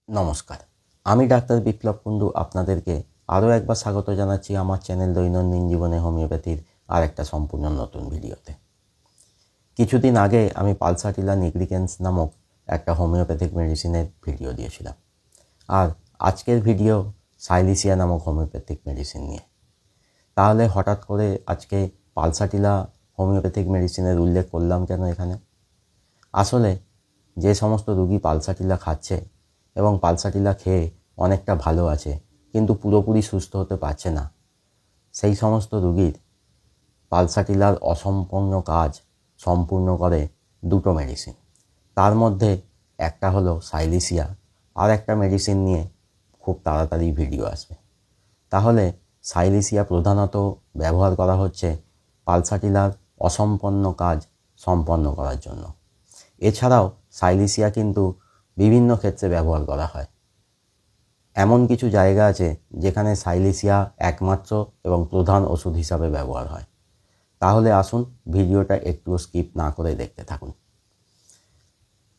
নমস্কার, আমি ডাক্তার বিপ্লব কুণ্ডু আপনাদেরকে আরও একবার স্বাগত জানাচ্ছি আমার চ্যানেল দৈনন্দিন জীবনে হোমিওপ্যাথির আর একটা সম্পূর্ণ নতুন ভিডিওতে। কিছুদিন আগে আমি পালসাটিলা নিগ্রিকেন্স নামক একটা হোমিওপ্যাথিক মেডিসিনের ভিডিও দিয়েছিলাম, আর আজকের ভিডিও সাইলিসিয়া নামক হোমিওপ্যাথিক মেডিসিন নিয়ে। তাহলে হঠাৎ করে আজকে পালসাটিলা হোমিওপ্যাথিক মেডিসিনের উল্লেখ করলাম কেন এখানে? আসলে যে সমস্ত রুগী পালসাটিলা খাচ্ছে এবং পালসাটিলা খেয়ে অনেকটা ভালো আছে কিন্তু পুরোপুরি সুস্থ হতে পারছে না, সেই সমস্ত রুগীর পালসাটিলার অসম্পূর্ণ কাজ সম্পূর্ণ করে দুটো মেডিসিন। তার মধ্যে একটা হলো সাইলিসিয়া, আর একটা মেডিসিন নিয়ে খুব তাড়াতাড়ি ভিডিও আসবে। তাহলে সাইলিসিয়া প্রধানত ব্যবহার করা হচ্ছে পালসাটিলার অসম্পন্ন কাজ সম্পন্ন করার জন্য। এছাড়াও সাইলিসিয়া কিন্তু বিভিন্ন ক্ষেত্রে ব্যবহার করা হয়। এমন কিছু জায়গা আছে যেখানে সাইলিসিয়া একমাত্র এবং প্রধান ওষুধ হিসাবে ব্যবহার হয়। তাহলে আসুন ভিডিওটা একটু স্কিপ না করে দেখতে থাকুন।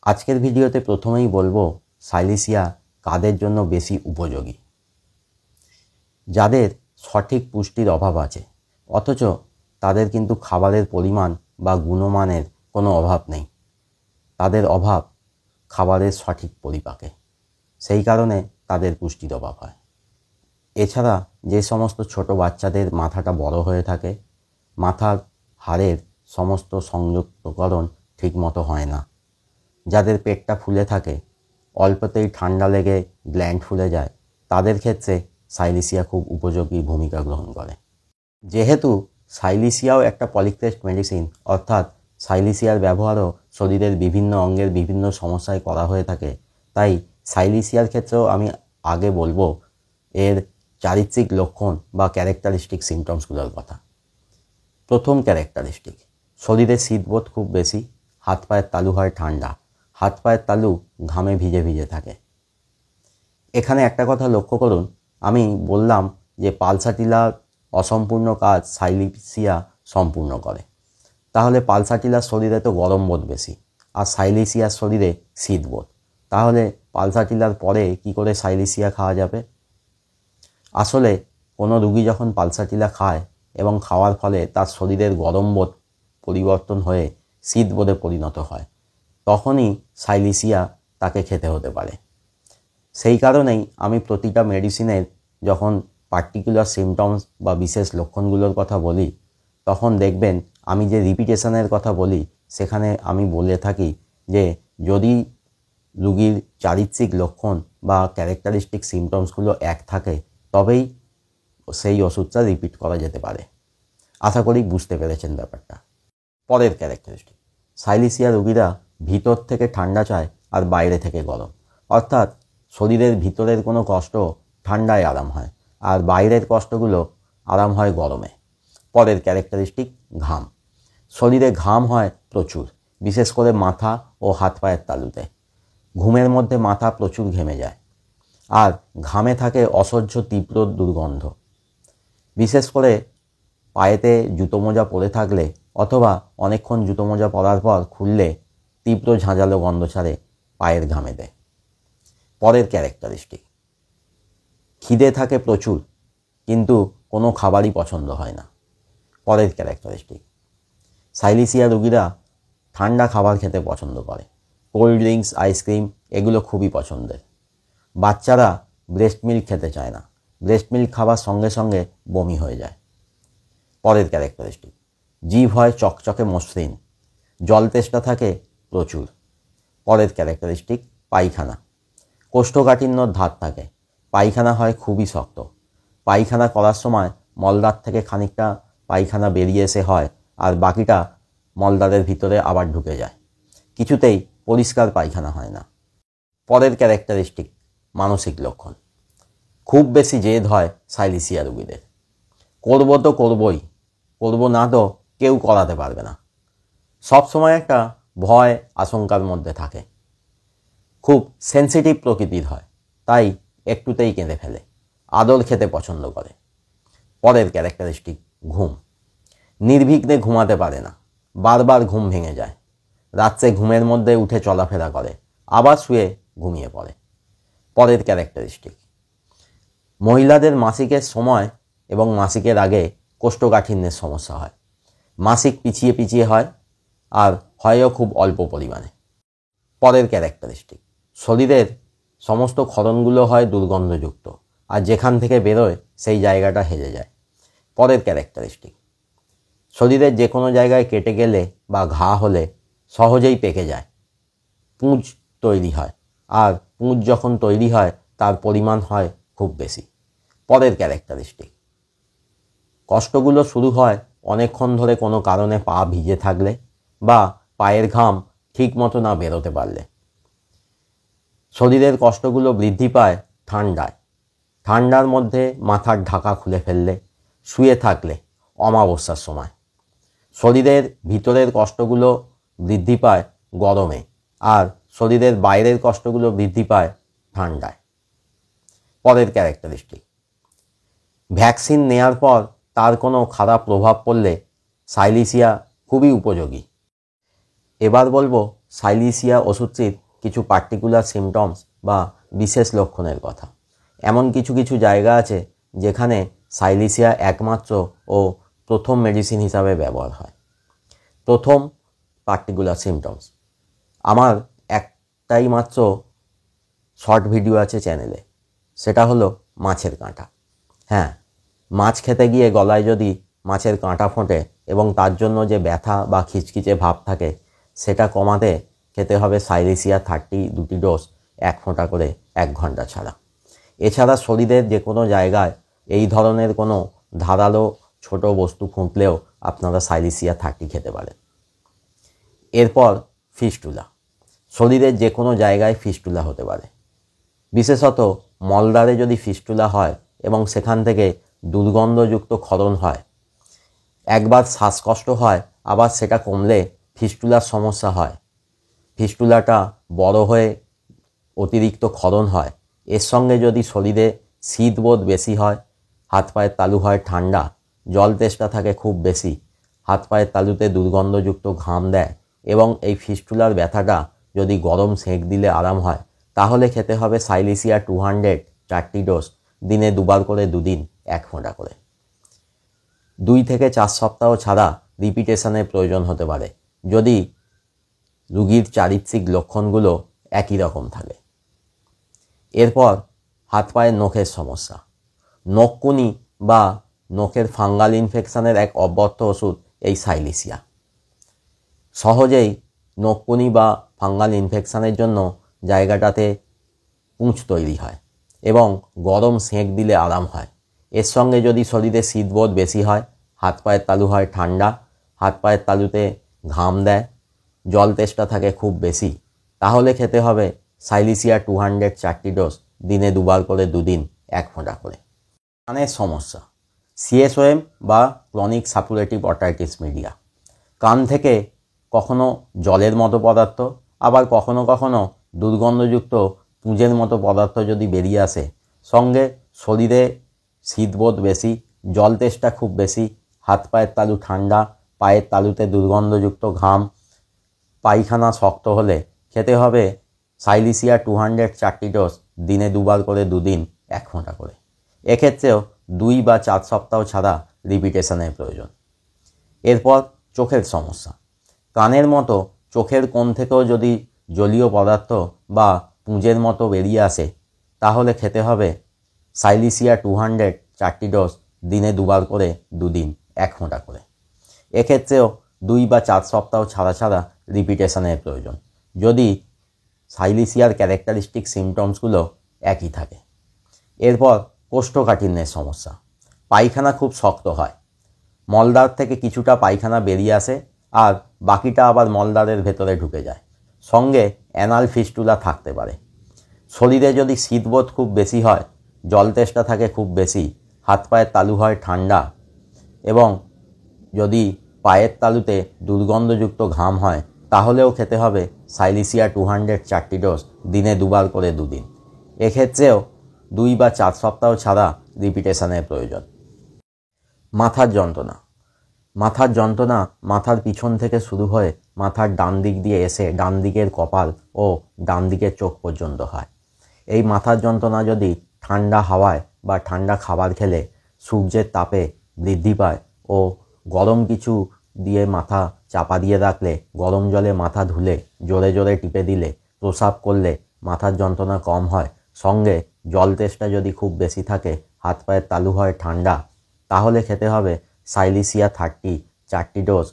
আজকের ভিডিওতে প্রথমেই বলবো সাইলিসিয়া কাদের জন্য বেশি উপযোগী। যাদের সঠিক পুষ্টির অভাব আছে অথচ তাদের কিন্তু খাবারের পরিমাণ বা গুণমানের কোনো অভাব নেই, তাদের অভাব খাবারের সঠিক পরিপাকে, সেই কারণে তাদের পুষ্টির অভাব হয়। এছাড়া যে সমস্ত ছোট বাচ্চাদের মাথাটা বড় হয়ে থাকে, মাথার হাড়ের সমস্ত সংযুক্তকরণ ঠিকমতো হয় না, যাদের পেটটা ফুলে থাকে, অল্পতেই ঠান্ডা লেগে গ্ল্যান্ড ফুলে যায়, তাদের ক্ষেত্রে সাইলিসিয়া খুব উপযোগী ভূমিকা গ্রহণ করে। যেহেতু সাইলিসিয়াও একটা পলিক্রেস্ট মেডিসিন, অর্থাৎ সাইলিসিয়ার ব্যবহারও শরীরের বিভিন্ন অঙ্গের বিভিন্ন সমস্যায় করা হয়ে থাকে, তাই সাইলিসিয়ার ক্ষেত্রেও আমি আগে বলবো এর চারিত্রিক লক্ষণ বা ক্যারেক্টারিস্টিক সিমটমসগুলোর কথা। প্রথম ক্যারেক্টারিস্টিক, শরীরে শীতবোধ খুব বেশি, হাত পায়ের তালু হয় ঠান্ডা, হাত পায়ের তালু ঘামে ভিজে ভিজে থাকে। এখানে একটা কথা লক্ষ্য করুন, আমি বললাম যে পালসাটিলার অসম্পূর্ণ কাজ সাইলিসিয়া সম্পূর্ণ করে, তাহলে পালসাটিলার শরীরে তো গরম বোধ বেশি আর সাইলিসিয়ার শরীরে শীতবোধ, তাহলে পালসাটিলার পরে কি করে সাইলিসিয়া খাওয়া যাবে? আসলে কোনো রুগী যখন পালসাটিলা খায় এবং খাওয়ার ফলে তার শরীরের গরম বোধ পরিবর্তন হয়ে শীতবোধে পরিণত হয়, তখনই সাইলিসিয়া তাকে খেতে হতে পারে। সেই কারণেই আমি প্রতিটা মেডিসিনের যখন পার্টিকুলার সিমটমস বা বিশেষ লক্ষণগুলোর কথা বলি, তখন দেখবেন আমি যে রিপিটেশনের কথা বলি সেখানে আমি বলে থাকি যে যদি রুগীর চারিত্রিক লক্ষণ বা ক্যারেক্টারিস্টিক সিমটমসগুলো এক থাকে তবেই সেই ওষুধটা রিপিট করা যেতে পারে। আশা করি বুঝতে পেরেছেন ব্যাপারটা। পরের ক্যারেক্টারিস্টিক, সাইলিসিয়া রুগীরা ভিতর থেকে ঠান্ডা চায় আর বাইরে থেকে গরম, অর্থাৎ শরীরের ভিতরের কোনো কষ্ট ঠান্ডায় আরাম হয় আর বাইরের কষ্টগুলো আরাম হয় গরমে। পরের ক্যারেক্টারিস্টিক, ঘাম। শরীরে ঘাম হয় প্রচুর, বিশেষ করে মাথা ও হাত পায়ের তালুতে। ঘুমের মধ্যে মাথা প্রচুর ঘেমে যায় আর ঘামে থাকে অসহ্য তীব্র দুর্গন্ধ। বিশেষ করে পায়েতে জুতো মোজা পরে থাকলে অথবা অনেকক্ষণ জুতো মোজা পরার পর খুললে তীব্র ঝাঁঝালো গন্ধ ছাড়ে পায়ের ঘামেতে। পরের ক্যারেক্টারিস্টিক, খিদে থাকে প্রচুর কিন্তু কোনো খাবারই পছন্দ হয় না। পরের ক্যারেক্টারিস্টিক, সাইলিসিয়া রোগীরা ঠান্ডা খাবার খেতে পছন্দ করে, কোল্ড ড্রিঙ্কস, আইসক্রিম এগুলো খুবই পছন্দের। বাচ্চারা ব্রেস্ট মিল্ক খেতে চায় না, ব্রেস্ট মিল্ক খাবার সঙ্গে সঙ্গে বমি হয়ে যায়। পরের ক্যারেক্টারিস্টিক, জিভ হয় চকচকে মসৃণ, জল তেষ্টা থাকে প্রচুর। পরের ক্যারেক্টারিস্টিক, পায়খানা। কোষ্ঠকাঠিন্যর ধার থাকে, পায়খানা হয় খুবই শক্ত, পায়খানা করার সময় মলদ্বার থেকে খানিকটা পায়খানা বেরিয়ে এসে হয় আর বাকিটা মলদ্বারের ভিতরে আবার ঢুকে যায়, কিছুতেই পরিষ্কার পায়খানা হয় না। পরের ক্যারেক্টারিস্টিক, মানসিক লক্ষণ। খুব বেশি জেদ হয় সাইলিসিয়া রোগীদের, করবো তো করবই, করবো না তো কেউ করাতে পারবে না। সবসময় একটা ভয় আশঙ্কার মধ্যে থাকে, খুব সেন্সিটিভ প্রকৃতির হয়, তাই একটুতেই কেঁদে ফেলে, আদর খেতে পছন্দ করে। পরের ক্যারেক্টারিস্টিক, ঘুম। নির্বিঘ্নে ঘুমাতে পারে না, বারবার ঘুম ভেঙে যায়, রাত্রে ঘুমের মধ্যে উঠে চলাফেরা করে, আবার শুয়ে ঘুমিয়ে পড়ে। পরের ক্যারেক্টারিস্টিক, মহিলাদের মাসিকের সময় এবং মাসিকের আগে কোষ্ঠকাঠিন্যের সমস্যা হয়। মাসিক পিছিয়ে পিছিয়ে হয় আর হয়ও খুব অল্প পরিমাণে। পরের ক্যারেক্টারিস্টিক, শরীরের সমস্ত ক্ষরণগুলো হয় দুর্গন্ধযুক্ত আর যেখান থেকে বেরোয় সেই জায়গাটা হেজে যায়। পরের ক্যারেক্টারিস্টিক, শরীরের যে কোনো জায়গায় কেটে গেলে বা ঘা হলে সহজেই পেকে যায়, পুঁজ তৈরি হয় আর পুঁজ যখন তৈরি হয় তার পরিমাণ হয় খুব বেশি। পরের ক্যারেক্টারিস্টিক, কষ্টগুলো শুরু হয় অনেকক্ষণ ধরে কোনো কারণে পা ভিজে থাকলে বা পায়ের ঘাম ঠিক মতো না বেরোতে পারলে। শরীরের কষ্টগুলো বৃদ্ধি পায় ঠান্ডায়, ঠান্ডার মধ্যে মাথার ঢাকা খুলে ফেললে, শুয়ে থাকলে, অমাবস্যার সময়। শরীরের ভিতরের কষ্টগুলো বৃদ্ধি পায় গরমে আর শরীরের বাইরের কষ্টগুলো বৃদ্ধি পায় ঠান্ডায়। পরের ক্যারেক্টারিস্টিক, ভ্যাকসিন নেয়ার পর তার কোনো খারাপ প্রভাব পড়লে সাইলিসিয়া খুবই উপযোগী। এবার বলবো সাইলিসিয়া ওষুধটির কিছু পার্টিকুলার সিমটমস বা বিশেষ লক্ষণের কথা। এমন কিছু কিছু জায়গা আছে যেখানে সাইলিসিয়া একমাত্র ও প্রথম মেডিসিন হিসাবে ব্যবহার হয়। প্রথম পার্টিকুলার সিমটমস, আমার একটাই মাত্র শর্ট ভিডিও আছে চ্যানেলে, সেটা হলো মাছের কাঁটা। হ্যাঁ, মাছ খেতে গিয়ে গলায় যদি মাছের কাঁটা ফোটে এবং তার জন্য যে ব্যথা বা খিচখিচে ভাব থাকে সেটা কমাতে খেতে হবে সাইলিসিয়া 30 2টি ডোজ 1 ফোঁটা করে 1 ঘন্টা ছাড়া। এছাড়া শরীরের যে কোনো জায়গায় এই ধরনের কোনো ধারালো ছোট বস্তু ফুঁকলেও আপনারা সাইলিসিয়া 30 খেতে পারেন। এরপর ফিস্টুলা, শরীরের যে কোনো জায়গায় ফিস্টুলা হতে পারে, বিশেষত মলদ্বারে যদি ফিস্টুলা হয় এবং সেখান থেকে দুর্গন্ধযুক্ত ক্ষরণ হয়, একবার শ্বাসকষ্ট হয় আবার সেটা কমলে ফিস্টুলার সমস্যা হয়, ফিস্টুলাটা বড় হয়ে অতিরিক্ত ক্ষরণ হয়, এর সঙ্গে যদি শরীরে শীতবোধ বেশি হয়, হাত পায়ের তালু হয় ঠান্ডা, জল তেষ্টা থাকে খুব বেশি, হাত পায়ের তালুতে দুর্গন্ধযুক্ত ঘাম দেয় এবং এই ফিস্টুলার ব্যথাটা যদি গরম সেঁক দিলে আরাম হয়, তাহলে খেতে হবে সাইলিসিয়া 200 4টি ডোজ, দিনে 2 বার করে 2 দিন 1 ফোঁটা করে। 2 থেকে 4 সপ্তাহ ছাড়া রিপিটেশনের প্রয়োজন হতে পারে যদি রোগীর চারিত্রিক লক্ষণগুলো একই রকম থাকে। এরপর হাত পায়ের নখের সমস্যা, নখকুনি বা নখের ফাঙ্গাল ইনফেকশনের এক অব্যর্থ ওষুধ এই সাইলিসিয়া। সহজেই নখকুনি বা ফাঙ্গাল ইনফেকশনের জন্য জায়গাটাতে পুঁজ তৈরি হয় এবং গরম সেঁক দিলে আরাম হয়। এর সঙ্গে যদি শরীরে শীতবোধ বেশি হয়, হাত পায়ের তালু হয় ঠান্ডা, হাত পায়ের তালুতে ঘাম দেয়, জল তেষ্টা থাকে খুব বেশি, তাহলে খেতে হবে সাইলিসিয়া 200 4টি ডোজ, দিনে 2 বার করে 2 দিন 1 ফোঁটা করে। কানের সমস্যা, সিএসওএম বা ক্রনিক সাপুরেটিভ অটাইটিস মিডিয়া, কান থেকে কখনো জলের মতো পদার্থ আবার কখনো কখনো দুর্গন্ধযুক্ত পুঁজের মতো পদার্থ যদি বেরিয়ে আসে, সঙ্গে শরীরে শীতবোধ বেশি, জল তেষ্টা খুব বেশি, হাত পায়ের তালু ঠান্ডা, পায়ের তালুতে দুর্গন্ধযুক্ত ঘাম, পায়খানা শক্ত হলে খেতে হবে সাইলিসিয়া 200 4টি ডোজ, দিনে 2 বার করে 2 দিন 1 ফোঁটা করে। এক্ষেত্রেও 2 বা 4 সপ্তাহ ছাড়া রিপিটেশনের প্রয়োজন। এরপর চোখের সমস্যা, কানের মতো চোখের কোণ থেকেও যদি জলীয় পদার্থ বা পুঁজের মতো বেরিয়ে আসে, তাহলে খেতে হবে সাইলিসিয়া 200 4টি ডোজ, দিনে 2 বার করে 2 দিন 1 ফোঁটা করে। এক্ষেত্রেও 2 বা 4 সপ্তাহ ছাড়া ছাড়া রিপিটেশনের প্রয়োজন যদি সাইলিসিয়ার ক্যারেক্টারিস্টিক সিমটমসগুলো একই থাকে। এরপর কোষ্ঠকাঠিন্যের সমস্যা, পায়খানা খুব শক্ত হয়, মলদ্বার থেকে কিছুটা পায়খানা বেরিয়ে আসে আর বাকিটা আবার মলদ্বারের ভেতরে ঢুকে যায়, সঙ্গে অ্যানাল ফিস্টুলা থাকতে পারে। শরীরে যদি শীতবোধ খুব বেশি হয়, জল তেষ্টা থাকে খুব বেশি, হাত পায়ের তালু হয় ঠান্ডা এবং যদি পায়ের তালুতে দুর্গন্ধযুক্ত ঘাম হয়, তাহলেও খেতে হবে সাইলিসিয়া 200 4টি ডোজ, দিনে 2 বার করে 2 দিন। এক্ষেত্রেও 2 বা 4 সপ্তাহ ছাড়া রিপিটেশনের প্রয়োজন। মাথার যন্ত্রণা, মাথার যন্ত্রণা মাথার পিছন থেকে শুরু হয়ে মাথার ডান দিক দিয়ে এসে ডান দিকের কপাল ও ডান দিকের চোখ পর্যন্ত হয়। এই মাথার যন্ত্রণা যদি ঠান্ডা হাওয়ায় বা ঠান্ডা খাবার খেলে সূর্যের তাপে বৃদ্ধি পায় ও গরম কিছু দিয়ে মাথা চাপা দিয়ে রাখলে, গরম জলে মাথা ধুলে, জোরে জোরে টিপে দিলে, প্রস্রাব করলে মাথার যন্ত্রণা কম হয়, সঙ্গে জল তেষ্টা যদি খুব বেশি থাকে, হাত পায়ের তালু হয় ঠান্ডা, তাহলে খেতে হবে সাইলিসিয়া 30 4টি ডোজ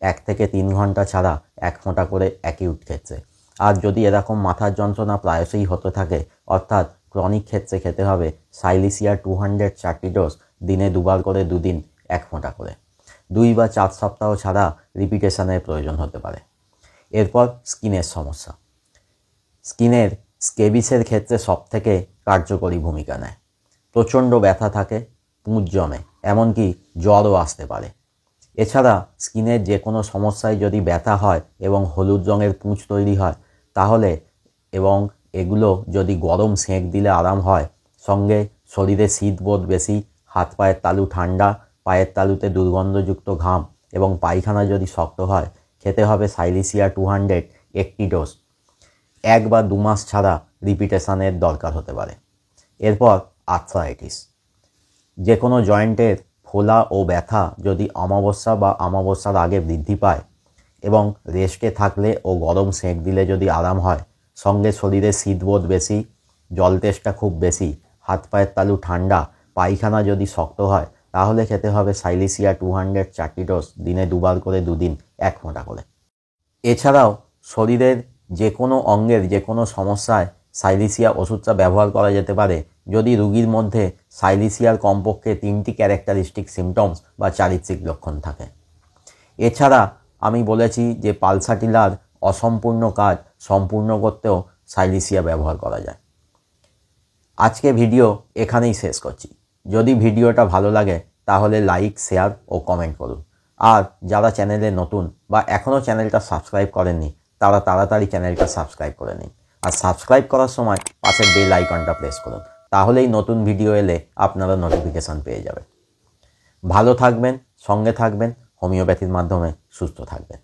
1 থেকে 3 ঘন্টা ছাড়া 1 ফোঁটা করে অ্যাকিউট ক্ষেত্রে। আর যদি এরকম মাথার যন্ত্রণা প্রায়শই হতে থাকে অর্থাৎ ক্রনিক ক্ষেত্রে খেতে হবে সাইলিসিয়া 200 4টি ডোজ দিনে 2 বার করে 2 দিন 1 ফোঁটা করে। 2 বা 4 সপ্তাহ ছাড়া রিপিটেশনের প্রয়োজন হতে পারে। এরপর স্কিনের সমস্যা। স্কিনের স্কেবিসের ক্ষেত্রে সবথেকে কার্যকরী ভূমিকা নেয়। প্রচণ্ড ব্যথা থাকে, পুঁজ জমে, এমনকি জ্বরও আসতে পারে। এছাড়া স্কিনের যে কোনো সমস্যায় যদি ব্যথা হয় এবং হলুদ রঙের পুঁজ তৈরি হয় তাহলে, এবং এগুলো যদি গরম সেঁক দিলে আরাম হয়, সঙ্গে শরীরে শীতবোধ বেশি, হাত পায়ের তালু ঠান্ডা, পায়ের তালুতে দুর্গন্ধযুক্ত ঘাম এবং পায়খানা যদি শক্ত হয়, খেতে হবে সাইলিসিয়া 200 1টি ডোজ। 1 বা 2 মাস ছাড়া রিপিটেশনের দরকার হতে পারে। এরপর আর্থ্রাইটিস। যে কোনো জয়েন্টের ফোলা ও ব্যথা যদি অমাবস্যা বা অমাবস্যার আগে বৃদ্ধি পায় এবং রেস্টে থাকলে ও গরম সেঁক দিলে যদি আরাম হয়, সঙ্গে শরীরে শীতবোধ বেশি, জল তেষ্টা খুব বেশি, হাত পায়ের তালু ঠান্ডা, পায়খানা যদি শক্ত হয়, তাহলে খেতে হবে সাইলিসিয়া 200 4টি ডোজ দিনে 2 বার করে 2 দিন 1 ফোঁটা করে। এছাড়াও শরীরের যে কোনো অঙ্গের যে কোনো সমস্যায় সাইলিসিয়া ওষুধটা ব্যবহার করা যেতে পারে যদি রোগীর মধ্যে সাইলিসিয়ার কমপক্ষে 3টি ক্যারেক্টারিস্টিক সিমটমস বা চারিত্রিক লক্ষণ থাকে। এছাড়া আমি বলেছি যে পালসাটিলার অসম্পূর্ণ কাজ সম্পূর্ণ করতেও সাইলিসিয়া ব্যবহার করা যায়। আজকে ভিডিও এখানেই শেষ করছি। যদি ভিডিওটা ভালো লাগে তাহলে লাইক, শেয়ার ও কমেন্ট করুন। আর যারা চ্যানেলে নতুন বা এখনও চ্যানেলটা সাবস্ক্রাইব করেননি তারা তাড়াতাড়ি চ্যানেলটা সাবস্ক্রাইব করে নিন। আর সাবস্ক্রাইব করার সময় পাশের বেল আইকনটা প্রেস করুন, তাহলেই নতুন ভিডিও এলে আপনারা নোটিফিকেশান পেয়ে যাবেন। ভালো থাকবেন, সঙ্গে থাকবেন, হোমিওপ্যাথির মাধ্যমে সুস্থ থাকবেন।